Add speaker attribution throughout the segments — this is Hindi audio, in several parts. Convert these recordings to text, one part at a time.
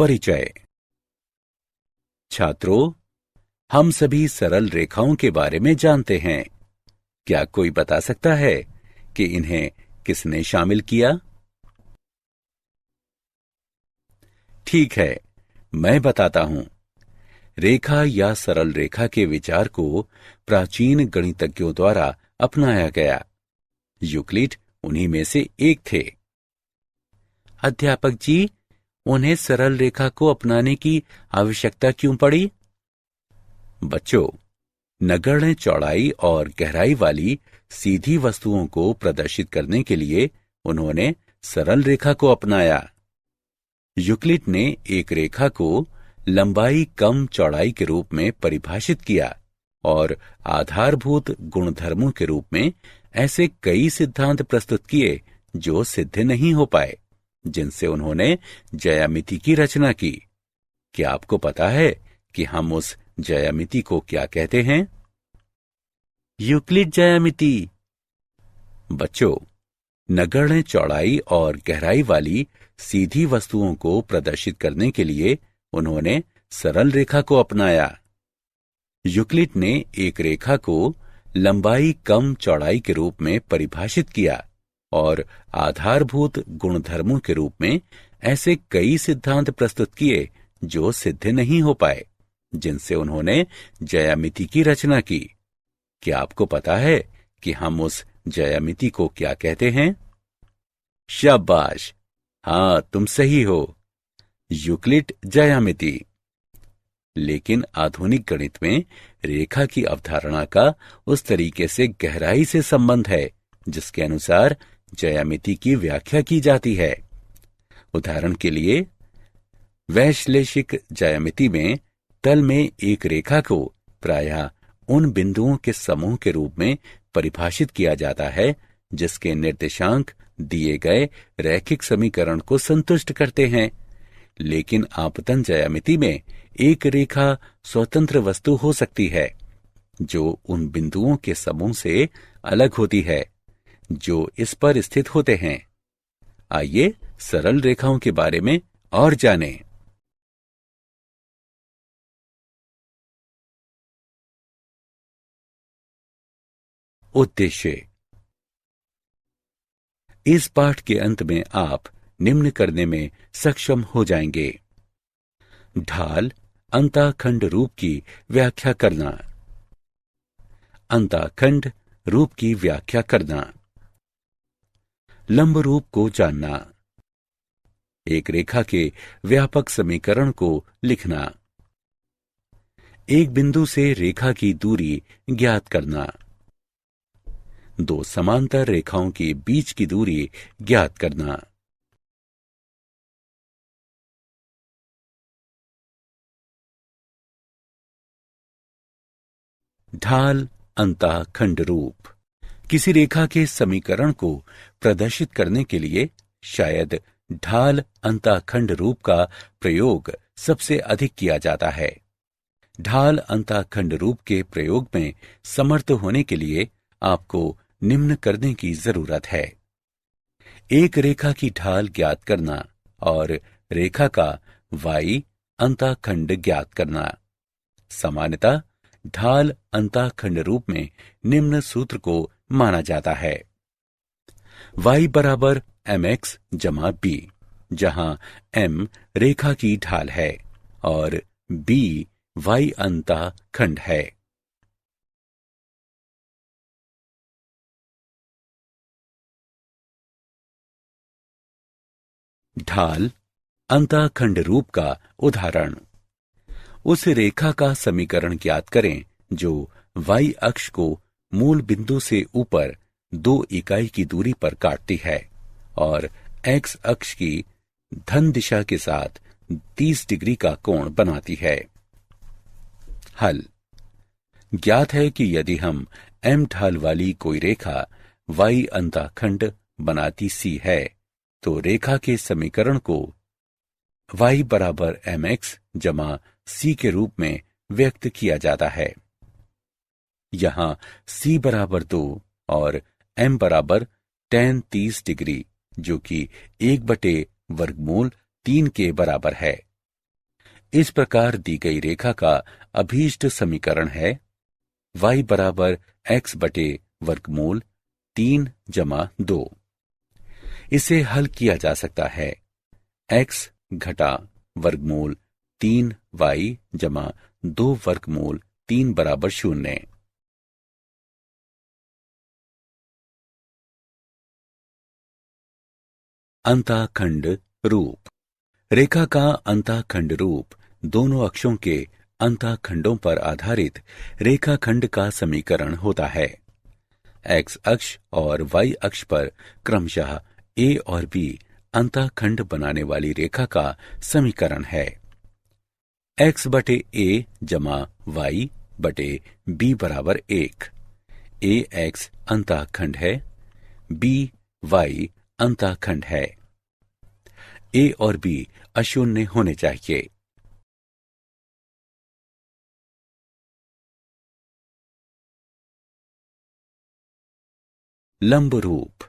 Speaker 1: परिचय। छात्रों, हम सभी सरल रेखाओं के बारे में जानते हैं। क्या कोई बता सकता है कि इन्हें किसने शामिल किया? ठीक है, मैं बताता हूं। रेखा या सरल रेखा के विचार को प्राचीन गणितज्ञों द्वारा अपनाया गया। यूक्लिड उन्हीं में से एक थे। अध्यापक जी, उन्हें सरल रेखा को अपनाने की आवश्यकता क्यों पड़ी? बच्चों, नगण्य चौड़ाई और गहराई वाली सीधी वस्तुओं को प्रदर्शित करने के लिए उन्होंने सरल रेखा को अपनाया। यूक्लिड ने एक रेखा को लंबाई कम चौड़ाई के रूप में परिभाषित किया और आधारभूत गुणधर्मों के रूप में ऐसे कई सिद्धांत प्रस्तुत किए जो सिद्ध नहीं हो पाए, जिनसे उन्होंने ज्यामिति की रचना की। क्या आपको पता है कि हम उस ज्यामिति को क्या कहते हैं? यूक्लिड ज्यामिति। बच्चों, नगण्य चौड़ाई और गहराई वाली सीधी वस्तुओं को प्रदर्शित करने के लिए उन्होंने सरल रेखा को अपनाया। यूक्लिड ने एक रेखा को लंबाई कम चौड़ाई के रूप में परिभाषित किया और आधारभूत गुणधर्मों के रूप में ऐसे कई सिद्धांत प्रस्तुत किए जो सिद्ध नहीं हो पाए, जिनसे उन्होंने ज्यामिति की रचना की। क्या आपको पता है कि हम उस ज्यामिति को क्या कहते हैं? शाबाश! हाँ, तुम सही हो। यूक्लिड ज्यामिति। लेकिन आधुनिक गणित में रेखा की अवधारणा का उस तरीके से गहराई से संबंध है जिसके अनुसार ज्यामिति की व्याख्या की जाती है। उदाहरण के लिए, वैश्लेषिक ज्यामिति में तल में एक रेखा को प्रायः उन बिंदुओं के समूह के रूप में परिभाषित किया जाता है जिसके निर्देशांक दिए गए रैखिक समीकरण को संतुष्ट करते हैं। लेकिन आपतन ज्यामिति में एक रेखा स्वतंत्र वस्तु हो सकती है जो उन बिंदुओं के समूह से अलग होती है जो इस पर स्थित होते हैं। आइए सरल रेखाओं के बारे में और जानें। उद्देश्य। इस पाठ के अंत में आप निम्न करने में सक्षम हो जाएंगे। ढाल अंतःखंड रूप की व्याख्या करना। अंतःखंड रूप की व्याख्या करना। लंब रूप को जानना। एक रेखा के व्यापक समीकरण को लिखना। एक बिंदु से रेखा की दूरी ज्ञात करना। दो समांतर रेखाओं के बीच की दूरी ज्ञात करना। ढाल अंतःखंड रूप। किसी रेखा के समीकरण को प्रदर्शित करने के लिए शायद ढाल अंतःखंड रूप का प्रयोग सबसे अधिक किया जाता है। ढाल अंतःखंड रूप के प्रयोग में समर्थ होने के लिए आपको निम्न करने की जरूरत है। एक रेखा की ढाल ज्ञात करना और रेखा का y अंतःखंड ज्ञात करना। सामान्यतः ढाल अंतःखंड रूप में निम्न सूत्र को माना जाता है। y बराबर mx जमा b, जहां m रेखा की ढाल है और b y अंतःखंड है। ढाल अंतःखंड रूप का उदाहरण। उस रेखा का समीकरण ज्ञात करें जो y अक्ष को मूल बिंदु से ऊपर 2 इकाई की दूरी पर काटती है और x अक्ष की धन दिशा के साथ 30 डिग्री का कोण बनाती है। हल। ज्ञात है कि यदि हम m ढाल वाली कोई रेखा y अंतःखंड बनाती सी है तो रेखा के समीकरण को y बराबर mx जमा c के रूप में व्यक्त किया जाता है। यहां c बराबर 2 और m बराबर tan 30 डिग्री, जो कि 1/वर्गमूल 3 के बराबर है, इस प्रकार दी गई रेखा का अभीष्ट समीकरण है y बराबर x बटे वर्गमूल 3 जमा 2। इसे हल किया जा सकता है x घटा वर्गमूल 3y जमा 2 वर्गमूल 3 बराबर 0। अंतःखंड रूप। रेखा का अंतःखंड रूप दोनों अक्षों के अंतःखंडों पर आधारित रेखाखंड का समीकरण होता है। x अक्ष और y अक्ष पर क्रमशः a और b अंतःखंड बनाने वाली रेखा का समीकरण है। x बटे a जमा y बटे b बराबर 1। ax अंतःखंड है, by अंतःखंड है। a और b अशून्य होने चाहिए। लंब रूप।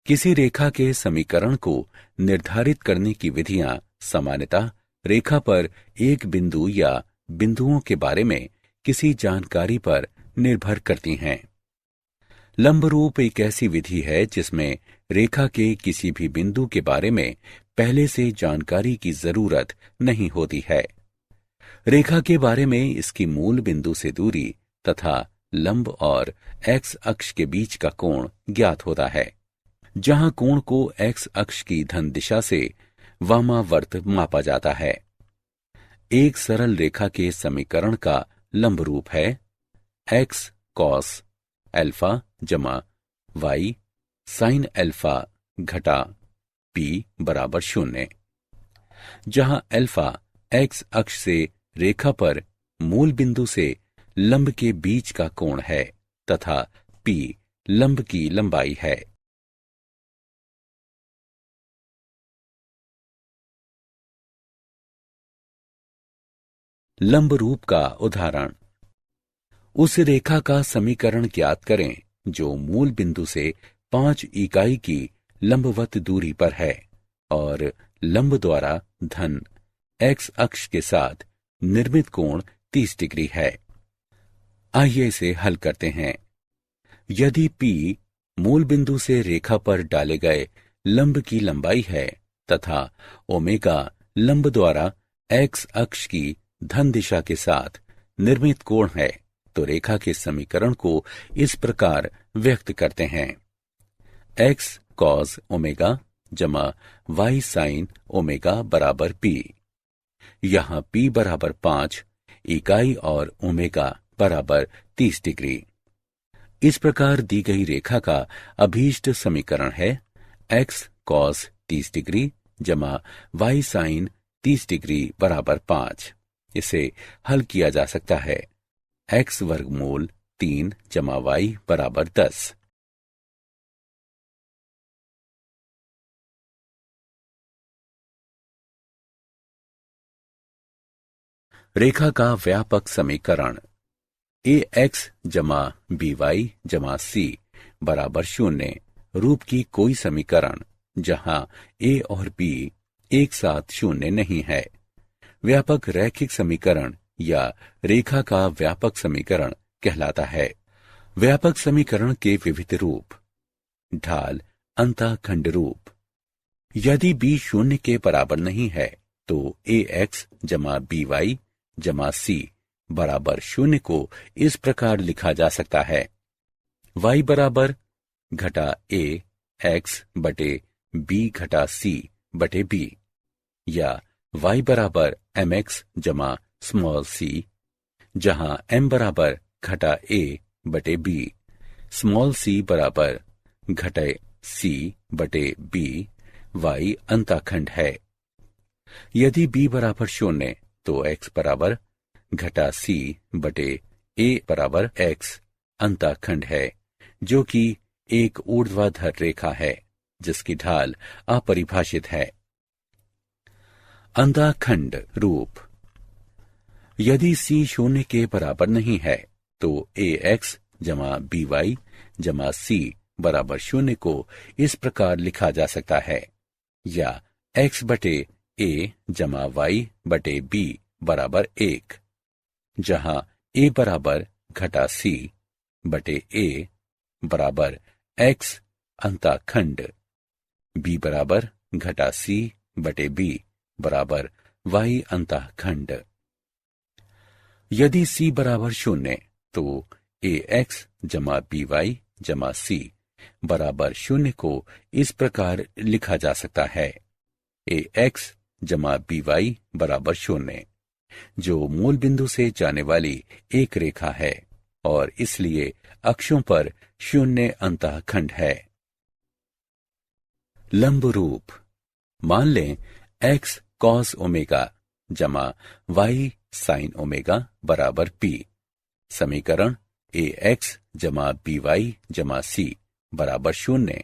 Speaker 1: किसी रेखा के समीकरण को निर्धारित करने की विधियां सामान्यतः रेखा पर एक बिंदु या बिंदुओं के बारे में किसी जानकारी पर निर्भर करती हैं। लंब रूप एक ऐसी विधि है जिसमें रेखा के किसी भी बिंदु के बारे में पहले से जानकारी की जरूरत नहीं होती है। रेखा के बारे में इसकी मूल बिंदु से दूरी तथा लंब और x अक्ष के बीच का कोण ज्ञात होता है, जहां कोण को x अक्ष की धन दिशा से वामावर्त मापा जाता है। एक सरल रेखा के समीकरण का लंब रूप है x cos अल्फा जमा y sin अल्फा घटा p बराबर 0, जहां अल्फा x अक्ष से रेखा पर मूल बिंदु से लंब के बीच का कोण है तथा p लंब की लंबाई है। लंब रूप का उदाहरण। उस रेखा का समीकरण ज्ञात करें जो मूल बिंदु से 5 इकाई की लंबवत दूरी पर है और लंब द्वारा धन x अक्ष के साथ निर्मित कोण 30 डिग्री है। आइए इसे हल करते हैं। यदि p मूल बिंदु से रेखा पर डाले गए लंब की लंबाई है तथा ओमेगा लंब द्वारा x अक्ष की धन दिशा के साथ निर्मित कोण है, तो रेखा के समीकरण को इस प्रकार व्यक्त करते हैं x cos ओमेगा जमा y sin ओमेगा बराबर p। यहां p बराबर 5 इकाई और ओमेगा बराबर 30 डिग्री। इस प्रकार दी गई रेखा का अभीष्ट समीकरण है x cos 30 डिग्री जमा y sin 30 डिग्री बराबर 5। इसे हल किया जा सकता है x वर्गमूल 3 जमा y बराबर 10। रेखा का व्यापक समीकरण ax जमा by जमा c बराबर 0 रूप की कोई समीकरण जहां a और b एक साथ 0 नहीं है व्यापक रैखिक समीकरण या रेखा का व्यापक समीकरण कहलाता है। व्यापक समीकरण के विविध रूप। ढाल अंतःखंड रूप। यदि b 0 के बराबर नहीं है तो ax जमा by जमा c बराबर 0 को इस प्रकार लिखा जा सकता है y बराबर घटा a x बटे b घटा c बटे b, या y बराबर mx जमा स्मॉल c, जहां m बराबर घटा a बटे b, स्मॉल c बराबर घटे c बटे b, y अंतःखंड है। यदि b बराबर 0 तो x बराबर घटा c बटे a बराबर x अंतःखंड है, जो कि एक ऊर्ध्वाधर रेखा है जिसकी ढाल अपरिभाषित है। अंतःखंड रूप। यदि c 0 के बराबर नहीं है तो ax जमा by जमा c बराबर 0 को इस प्रकार लिखा जा सकता है, या x बटे ए जमा वाई बटे बी बराबर 1, जहां ए बराबर घटा सी बटे ए बराबर एक्स अंताखंड, बी बराबर घटा सी बटे बी बराबर वाई अंताखंड। यदि सी बराबर 0 तो ए एक्स जमा बी वाई जमा सी बराबर 0 को इस प्रकार लिखा जा सकता है: ए एक्स जमा बी वाई बराबर 0, जो मूल बिंदु से जाने वाली एक रेखा है और इसलिए अक्षों पर 0 अंतःखंड है। लंब रूप: मान लें x cos ओमेगा जमा y sin ओमेगा बराबर p। समीकरण ax जमा by जमा c बराबर 0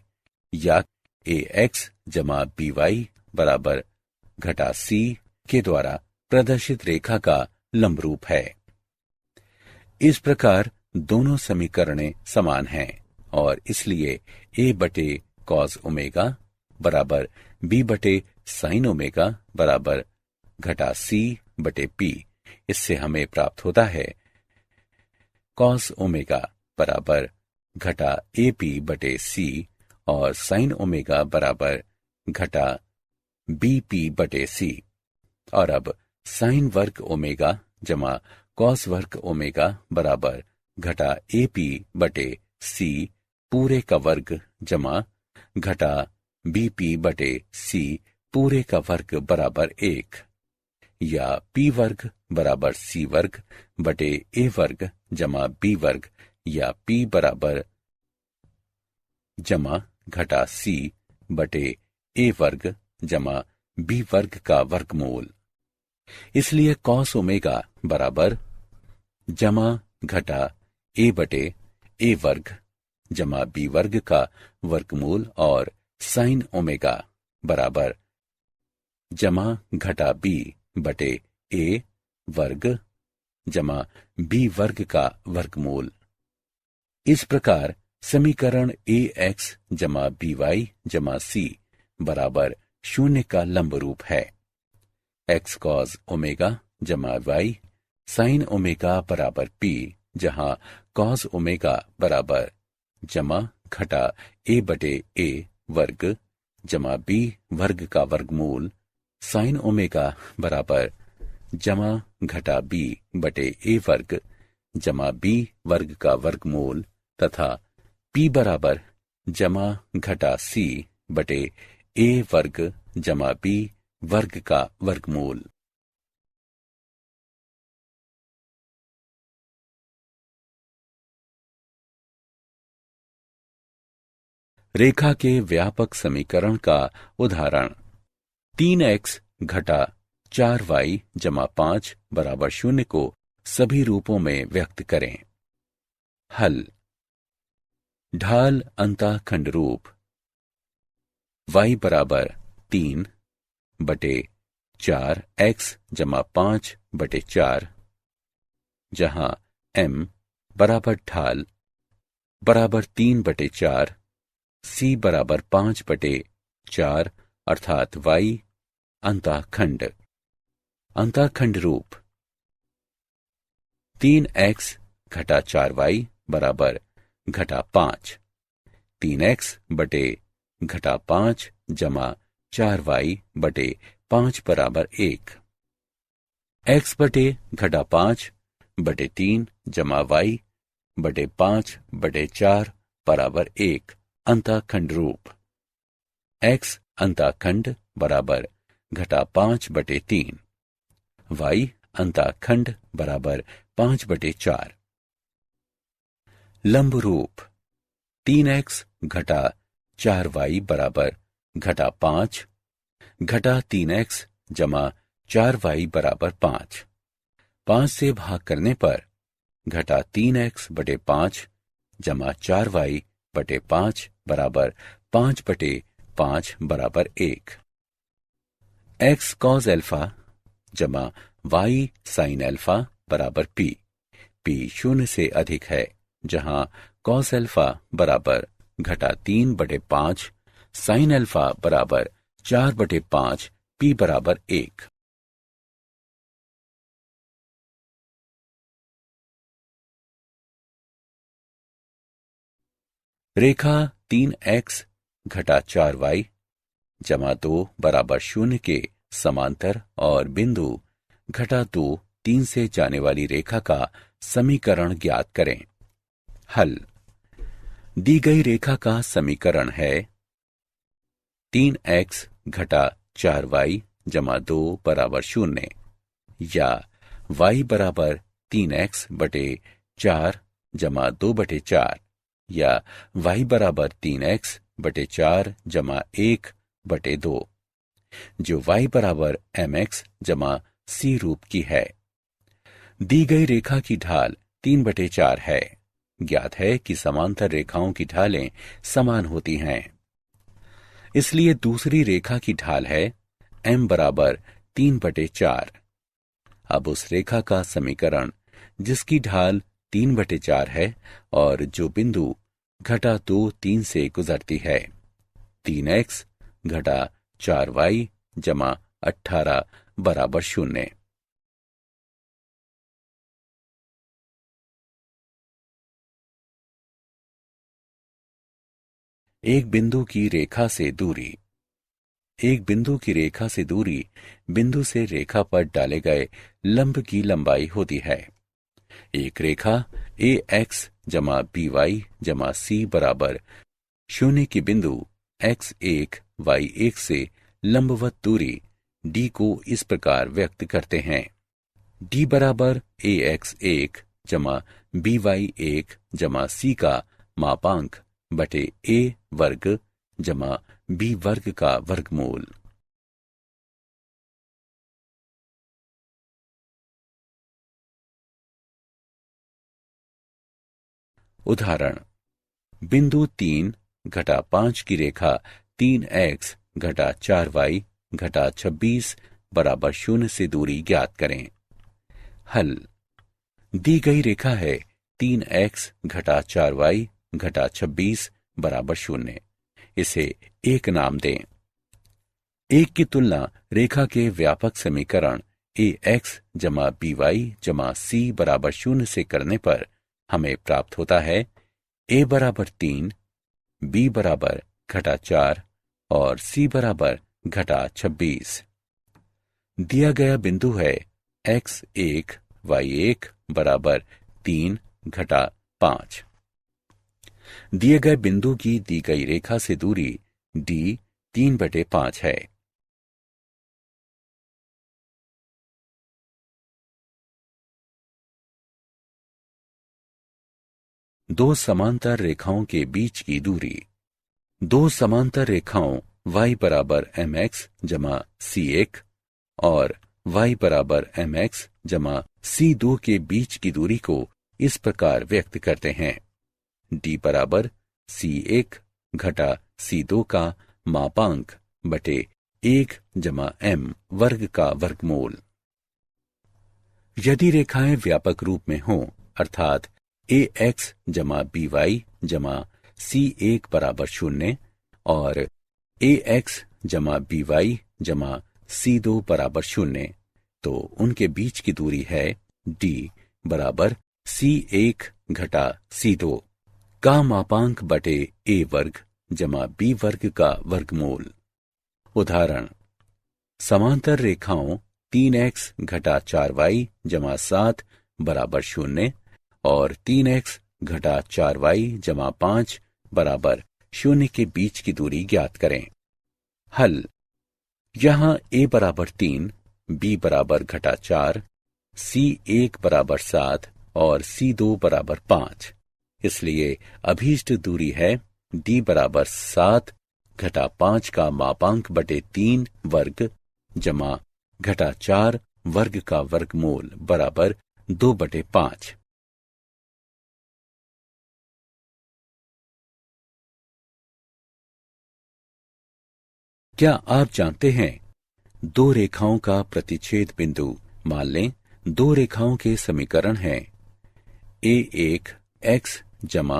Speaker 1: या ax जमा by बराबर घटा c के द्वारा प्रदर्शित रेखा का लंब रूप है। इस प्रकार दोनों समीकरणें समान हैं और इसलिए a बटे cos ओमेगा बराबर b बटे sin ओमेगा बराबर घटा c बटे p। इससे हमें प्राप्त होता है cos ओमेगा बराबर घटा AP बटे c और sin ओमेगा बराबर घटा BP बटे c। और अब sin वर्ग ओमेगा जमा cos वर्ग ओमेगा बराबर घटा AP बटे c पूरे का वर्ग जमा घटा BP बटे c पूरे का वर्ग बराबर 1, या p वर्ग बराबर c वर्ग बटे a वर्ग जमा b वर्ग, या p बराबर जमा घटा c बटे a वर्ग जमा b वर्ग का वर्गमूल। इसलिए cos ओमेगा बराबर जमा घटा a बटे a वर्ग जमा b वर्ग का वर्गमूल और sin ओमेगा बराबर जमा घटा b बटे a वर्ग जमा b वर्ग का वर्गमूल। इस प्रकार समीकरण ax जमा by जमा c बराबर 0 का लंब रूप है। x cos ओमेगा जमा y sin ओमेगा बराबर p, जहां cos ओमेगा बराबर जमा घटा a बटे a वर्ग जमा b वर्ग का वर्गमूल, sin ओमेगा बराबर जमा घटा b बटे a वर्ग जमा b वर्ग का वर्गमूल, तथा p बराबर जमा घटा c बटे a वर्ग जमा b वर्ग का वर्गमूल। रेखा के व्यापक समीकरण का उदाहरण: 3x घटा 4y जमा 5 बराबर 0 को सभी रूपों में व्यक्त करें। हल: ढाल अंतःखंड रूप y बराबर 3 बटे 4x जमा 5 बटे 4, जहां m बराबर ढाल बराबर 3 बटे 4, c बराबर 5 बटे 4 अर्थात y अंतःखंड। अंतःखंड रूप: 3x घटा 4y बराबर घटा 5, 3x बटे घटा 5 जमा 4y बटे 5 बराबर 1, x बटे घटा 5 बटे 3 जमा y बटे 5 बटे 4 बराबर 1 अंतःखंड रूप। x अंतःखंड बराबर घटा 5 बटे 3, y अंतःखंड बराबर 5 बटे 4। लंब रूप: 3x घटा 4y बराबर घटा 5 घटा 3x जमा 4y बराबर 5, 5 से भाग करने पर घटा 3x बटे 5 जमा 4y बटे 5 बराबर 5 बटे 5 बराबर 1। x cos अल्फा जमा y sin अल्फा बराबर p, p 0 से अधिक है, जहां cos अल्फा बराबर घटा 3 बटे 5 sin अल्फा बराबर 4 बटे 5 P बराबर 1। रेखा 3x घटा 4y जमा 2 बराबर 0 के समांतर और बिंदु घटा 2 3 से जाने वाली रेखा का समीकरण ज्ञात करें। हल। दी गई रेखा का समीकरण है 3x घटा 4y जमा 2 बराबर 0 या y बराबर 3x बटे 4 जमा 2 बटे 4 या y बराबर 3x बटे 4 जमा 1 बटे 2, जो y बराबर mx जमा c रूप की है। दी गई रेखा की ढाल 3 बटे 4 है। ज्ञात है कि समांतर रेखाओं की ढालें समान होती हैं, इसलिए दूसरी रेखा की ढाल है m बराबर 3 बटे 4। अब उस रेखा का समीकरण जिसकी ढाल 3 बटे 4 है और जो बिंदु घटा 2 3 से गुजरती है, 3x घटा 4y जमा 18 बराबर 0। एक बिंदु की रेखा से दूरी। एक बिंदु की रेखा से दूरी बिंदु से रेखा पर डाले गए लंब की लंबाई होती है। एक रेखा ax जमा by जमा c बराबर 0 की बिंदु x1 y1 से लंबवत दूरी d को इस प्रकार व्यक्त करते हैं। d बराबर ax1 जमा by1 जमा c का मापांक बटे a वर्ग जमा b वर्ग का वर्गमूल। उदाहरण। बिंदु 3 घटा 5 की रेखा 3x घटा 4y घटा 26 बराबर 0 से दूरी ज्ञात करें। हल। दी गई रेखा है 3x घटा 4y घटा 26 बराबर 0। इसे 1 नाम दें। 1 की तुलना रेखा के व्यापक समीकरण ax जमा by जमा c बराबर 0 से करने पर हमें प्राप्त होता है a बराबर 3, b बराबर घटा 4 और c बराबर घटा 26। दिया गया बिंदु है x1 y1 बराबर 3 घटा 5। दिए गए बिंदु की दी गई रेखा से दूरी d 3 बटे 5 है। दो समांतर रेखाओं के बीच की दूरी। दो समांतर रेखाओं y बराबर mx जमा c1 और y बराबर mx जमा c2 के बीच की दूरी को इस प्रकार व्यक्त करते हैं। d बराबर c1 घटा c2 का मापांक बटे 1 जमा m वर्ग का वर्गमूल। यदि रेखाएं व्यापक रूप में हों, अर्थात ax जमा by जमा c1 बराबर 0 और ax जमा by जमा c2 बराबर 0, तो उनके बीच की दूरी है d बराबर c1 घटा c2 का मापांक बटे a वर्ग जमा b वर्ग का वर्गमूल। उदाहरण। समांतर रेखाओं 3x घटा 4y जमा 7 बराबर 0 और 3x घटा 4y जमा 5 बराबर 0 के बीच की दूरी ज्ञात करें। हल। यहां a बराबर 3, b बराबर घटा 4, c1 बराबर 7 और c2 बराबर 5, इसलिए अभीष्ट दूरी है d बराबर 7 घटा 5 का मापांक बटे 3 वर्ग जमा घटा 4 वर्ग का वर्गमूल बराबर 2 बटे 5। क्या आप जानते हैं दो रेखाओं का प्रतिच्छेद बिंदु मान लें दो रेखाओं के समीकरण हैं a1 x जमा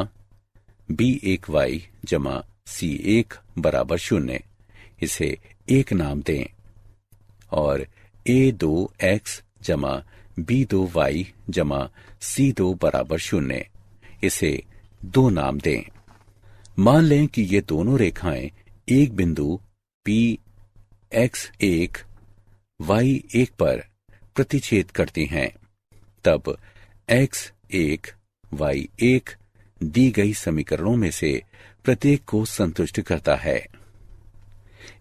Speaker 1: b1 y जमा c1 बराबर 0। इसे 1 नाम दें। और a2x जमा b2y जमा c2 बराबर 0, इसे 2 नाम दें। मान लें कि ये दोनों रेखाएं एक बिंदु P x1 y1 पर प्रतिच्छेद करती हैं। तब x1 y1 दी गई समीकरणों में से प्रत्येक को संतुष्ट करता है।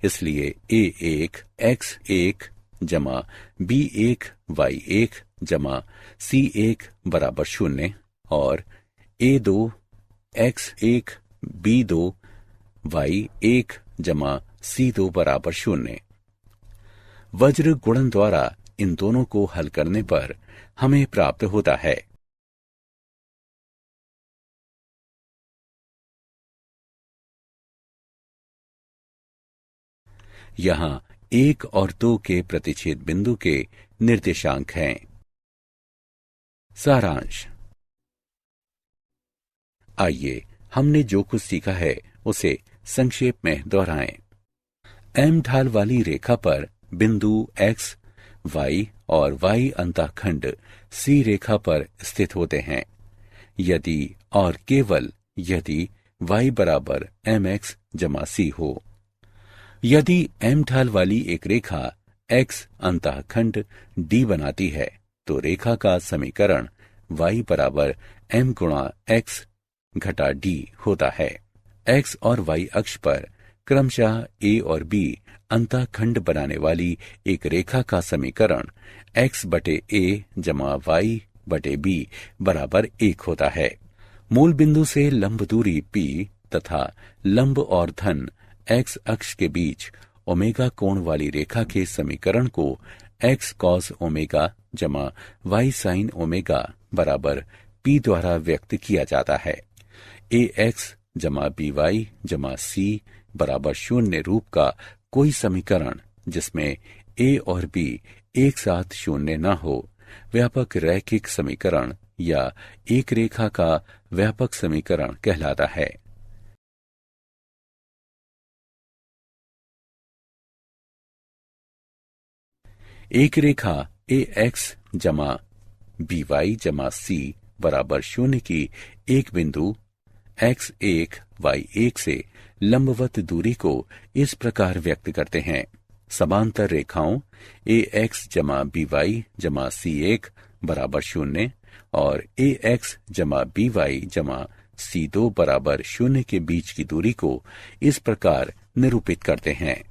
Speaker 1: इसलिए a1 x1 जमा b1 y1 जमा c1 बराबर 0 और a2 x1 b2 y1 जमा c2 बराबर 0। वज्र गुणन द्वारा इन दोनों को हल करने पर हमें प्राप्त होता है। यहां 1 और 2 के प्रतिच्छेद बिंदु के निर्देशांक हैं। सारांश। आइए हमने जो कुछ सीखा है उसे संक्षेप में दोहराएं। एम ढाल वाली रेखा पर बिंदु x, y और y अंतःखंड C रेखा पर स्थित होते हैं यदि और केवल यदि y बराबर mx जमा c हो। यदि m ढाल वाली एक रेखा x अंतःखंड D बनाती है तो रेखा का समीकरण y बराबर m गुणा x घटा d होता है। x और y अक्ष पर क्रमशः a और b अंतःखंड बनाने वाली एक रेखा का समीकरण x बटे a जमा y बटे b बराबर 1 होता है। मूल बिंदु से लंब दूरी p तथा लंब और धन x अक्ष के बीच ओमेगा कोण वाली रेखा के समीकरण को x cos ओमेगा जमा y sin ओमेगा बराबर p द्वारा व्यक्त किया जाता है। ax जमा by जमा c बराबर 0 रूप का कोई समीकरण जिसमें a और b एक साथ 0 न हो व्यापक रैखिक समीकरण या एक रेखा का व्यापक समीकरण कहलाता है। एक रेखा ax जमा by जमा c बराबर 0 की एक बिंदु x1 y1 से लंबवत दूरी को इस प्रकार व्यक्त करते हैं। समांतर रेखाओं ax जमा by जमा c1 बराबर 0 और ax जमा by जमा c2 बराबर 0 के बीच की दूरी को इस प्रकार निरूपित करते हैं।